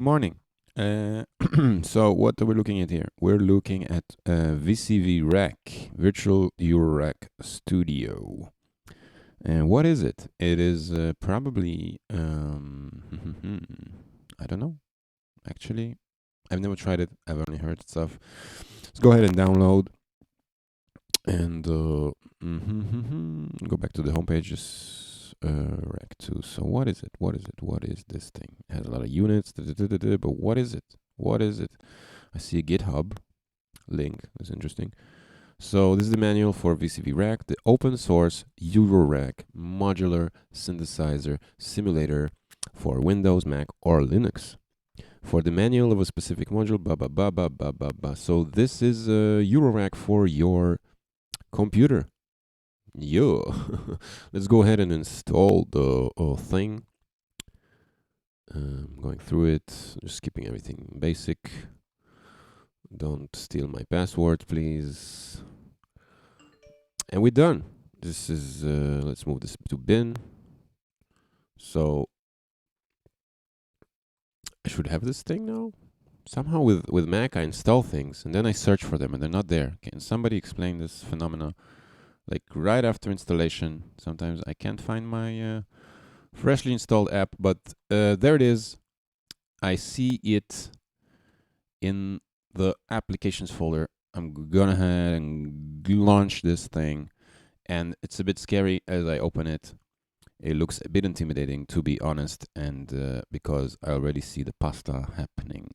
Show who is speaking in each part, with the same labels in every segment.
Speaker 1: Morning. Uh, so what are we looking at here? We're looking at VCV Rack, Virtual Eurorack Studio. And what is it? It is probably I don't know. Actually, I've never tried it. I've only heard stuff. Let's go ahead and download and go back to the homepage. Just Rack 2. So what is it? What is it? What is this thing? It has a lot of units, but what is it? What is it? I see a GitHub link. That's interesting. So this is the manual for VCV Rack, the open source Eurorack modular synthesizer simulator for Windows, Mac, or Linux. For the manual of a specific module, blah blah blah blah blah blah blah. So this is a Eurorack for your computer. Yo, let's go ahead and install the thing. Going through it, just skipping everything basic. Don't steal my password, please. And we're done. This is, let's move this to bin. So, I should have this thing now? Somehow with Mac, I install things, and then I search for them, and they're not there. Can somebody explain this phenomena? Like, right after installation, sometimes I can't find my freshly installed app, but there it is. I see it in the applications folder. I'm gonna ahead and launch this thing, and it's a bit scary as I open it. It looks a bit intimidating, to be honest, and because I already see the pasta happening.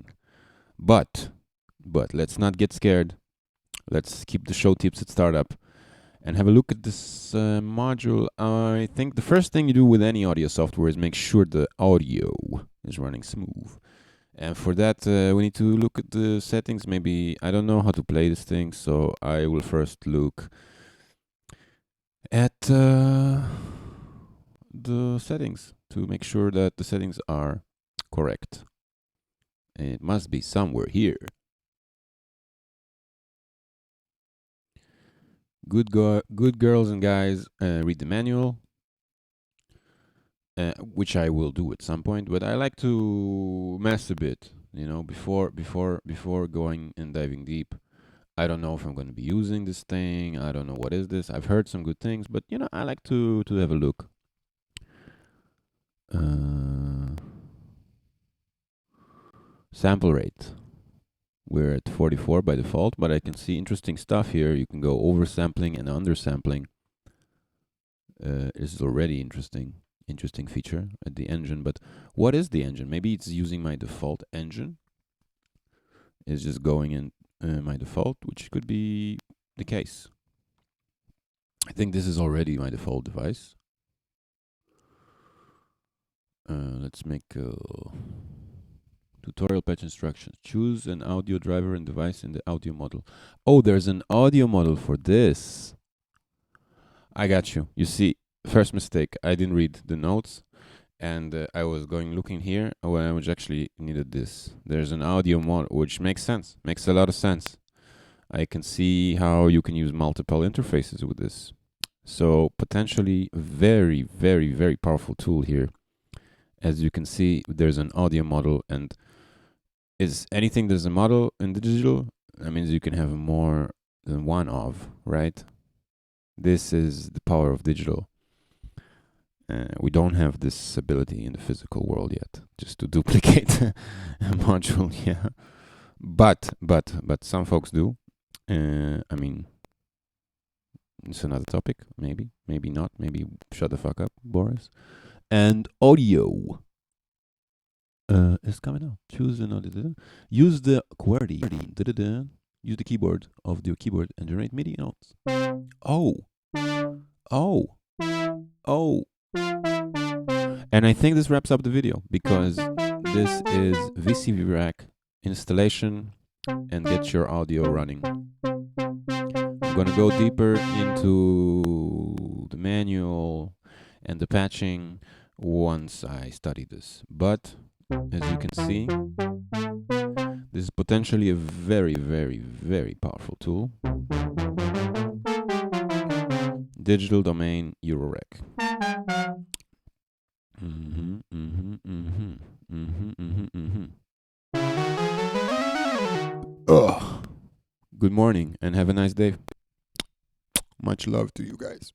Speaker 1: But let's not get scared. Let's keep the show tips at startup and have a look at this module. I think the first thing you do with any audio software is make sure the audio is running smooth. And for that, we need to look at the settings. Maybe, I don't know how to play this thing, so I will first look at the settings to make sure that the settings are correct. And it must be somewhere here. Good girls and guys, read the manual, which I will do at some point. But I like to mess a bit, before going and diving deep. I don't know if I'm going to be using this thing. I don't know what is this. I've heard some good things, but I like to have a look. Sample rate. We're at 44 by default, but I can see interesting stuff here. You can go oversampling and undersampling. This is already interesting feature at the engine. But what is the engine? Maybe it's using my default engine. It's just going in my default, which could be the case. I think this is already my default device. Let's make a tutorial patch instructions. Choose an audio driver and device in the audio model. Oh, there's an audio model for this. I got you. You see, first mistake. I didn't read the notes, and I was looking here when I was actually needed this. There's an audio model, which makes sense. Makes a lot of sense. I can see how you can use multiple interfaces with this. So potentially very, very, very powerful tool here. As you can see, there's an audio model, and is anything there's a model in the digital, that means you can have more than one of, right? This is the power of digital. We don't have this ability in the physical world yet, just to duplicate a module, yeah. But some folks do. I mean, it's another topic, maybe not, maybe shut the fuck up, Boris. And audio is coming out. Choose another. Use the QWERTY. Use the keyboard of the keyboard and generate MIDI notes. Oh. And I think this wraps up the video, because this is VCV Rack installation and get your audio running. I'm gonna go deeper into the manual and the patching once I study this. But as you can see, this is potentially a very, very, very powerful tool. Digital domain Eurorack. Ugh. Good morning and have a nice day. Much love to you guys.